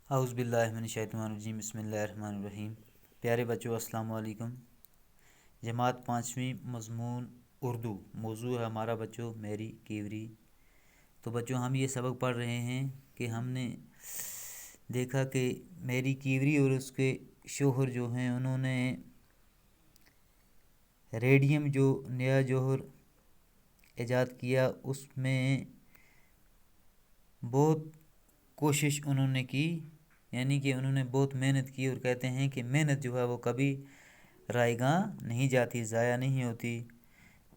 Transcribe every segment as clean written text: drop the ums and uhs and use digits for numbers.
اعوذ باللہ من الشیطان الرجیم، بسم اللہ الرحمن الرحیم۔ پیارے بچوں، السلام علیکم۔ جماعت پانچویں، مضمون اردو، موضوع ہے ہمارا بچوں میری کیوری۔ تو بچوں ہم یہ سبق پڑھ رہے ہیں کہ ہم نے دیکھا کہ میری کیوری اور اس کے شوہر جو ہیں انہوں نے ریڈیم جو نیا جوہر ایجاد کیا، اس میں بہت کوشش انہوں نے کی، یعنی کہ انہوں نے بہت محنت کی، اور کہتے ہیں کہ محنت جو ہے وہ کبھی رائے گاں نہیں جاتی، ضائع نہیں ہوتی۔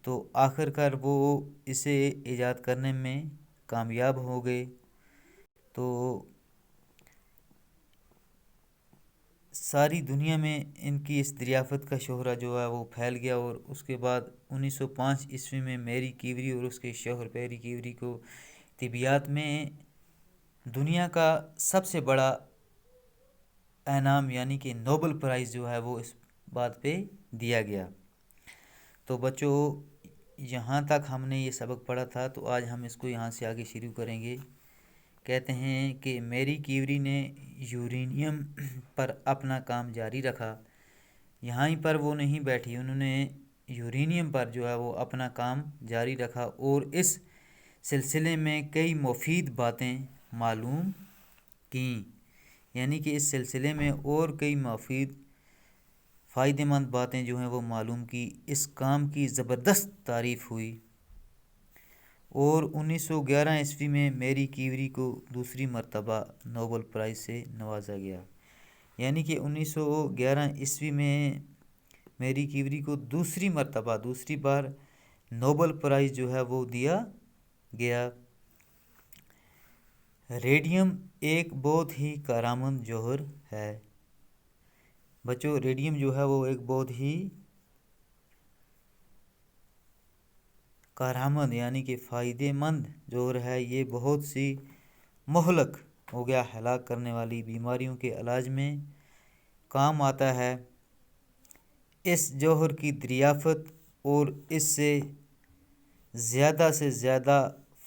تو آخر کار وہ اسے ایجاد کرنے میں کامیاب ہو گئے۔ تو ساری دنیا میں ان کی اس دریافت کا شہرہ جو ہے وہ پھیل گیا، اور اس کے بعد 1905 میں میری کیوری اور اس کے شوہر پیری کیوری کو طبیعیات میں دنیا کا سب سے بڑا انعام یعنی کہ نوبل پرائز جو ہے وہ اس بات پہ دیا گیا۔ تو بچوں یہاں تک ہم نے یہ سبق پڑھا تھا، تو آج ہم اس کو یہاں سے آگے شروع کریں گے۔ کہتے ہیں کہ میری کیوری نے یورینیم پر اپنا کام جاری رکھا۔ یہاں ہی پر وہ نہیں بیٹھی، انہوں نے یورینیم پر جو ہے وہ اپنا کام جاری رکھا، اور اس سلسلے میں کئی مفید باتیں معلوم کیں، یعنی کہ اس سلسلے میں اور کئی مفید فائدہ مند باتیں جو ہیں وہ معلوم کی۔ اس کام کی زبردست تعریف ہوئی، اور 1911 میں میری کیوری کو دوسری مرتبہ نوبل پرائز سے نوازا گیا۔ یعنی کہ 1911 میں میری کیوری کو دوسری بار نوبل پرائز جو ہے وہ دیا گیا۔ ریڈیم ایک بہت ہی کارآمد جوہر ہے۔ بچوں ریڈیم جو ہے وہ ایک بہت ہی کارآمد یعنی کہ فائدہ مند جوہر ہے۔ یہ بہت سی مہلک ہو گیا ہلاک کرنے والی بیماریوں کے علاج میں کام آتا ہے۔ اس جوہر کی دریافت اور اس سے زیادہ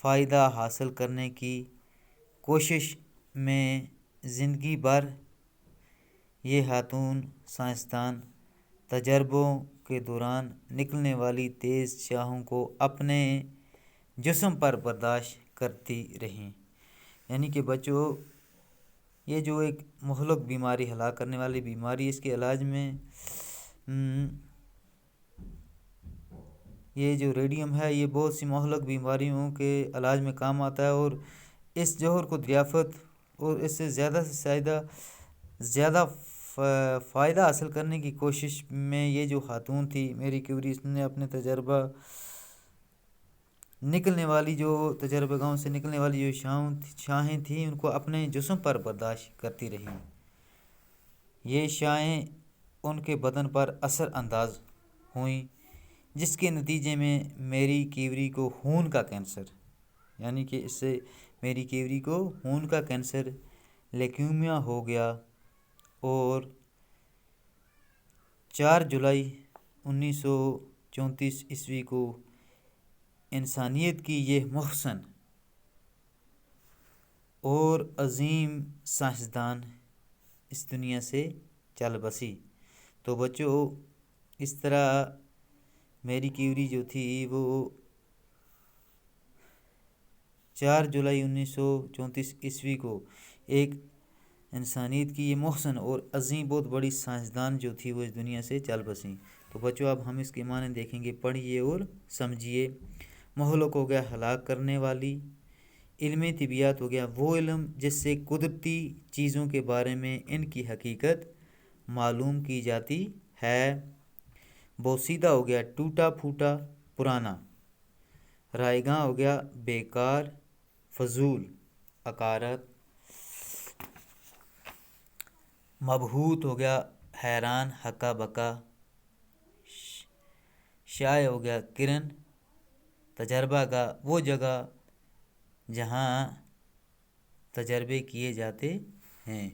فائدہ حاصل کرنے کی کوشش میں زندگی بھر یہ خاتون سائنسدان تجربوں کے دوران نکلنے والی تیز شعاعوں کو اپنے جسم پر برداشت کرتی رہیں۔ یعنی کہ بچوں یہ جو ایک مہلک بیماری، ہلاک کرنے والی بیماری، اس کے علاج میں یہ جو ریڈیم ہے یہ بہت سی مہلک بیماریوں کے علاج میں کام آتا ہے، اور اس جوہر کو دریافت اور اس سے زیادہ فائدہ حاصل کرنے کی کوشش میں یہ جو خاتون تھی میری کیوری، اس نے اپنے تجربہ گاہوں سے نکلنے والی جو شعاعیں تھیں ان کو اپنے جسم پر برداشت کرتی رہیں۔ یہ شعاعیں ان کے بدن پر اثر انداز ہوئیں، جس کے نتیجے میں میری کیوری کو خون کا کینسر، یعنی کہ اس سے میری کیوری کو خون کا کینسر لیکیمیا ہو گیا، اور 4 جولائی 1934 کو انسانیت کی یہ محسن اور عظیم سائنسدان اس دنیا سے چل بسی۔ تو بچوں اس طرح میری کیوری جو تھی وہ 4 جولائی 1934 کو ایک انسانیت کی یہ محسن اور عظیم بہت بڑی سائنسدان جو تھی وہ اس دنیا سے چل بسیں۔ تو بچوں اب ہم اس کے معنی دیکھیں گے، پڑھیے اور سمجھیے۔ مہلک ہو گیا ہلاک کرنے والی، علم طبیعیات ہو گیا وہ علم جس سے قدرتی چیزوں کے بارے میں ان کی حقیقت معلوم کی جاتی ہے۔ بوسیدہ ہو گیا ٹوٹا پھوٹا پرانا۔ رائے گاں ہو گیا بیکار فضول عقارت۔ مبہوت ہو گیا حیران ہکا بکا۔ شائع ہو گیا کرن۔ تجربہ گاہ وہ جگہ جہاں تجربے کیے جاتے ہیں۔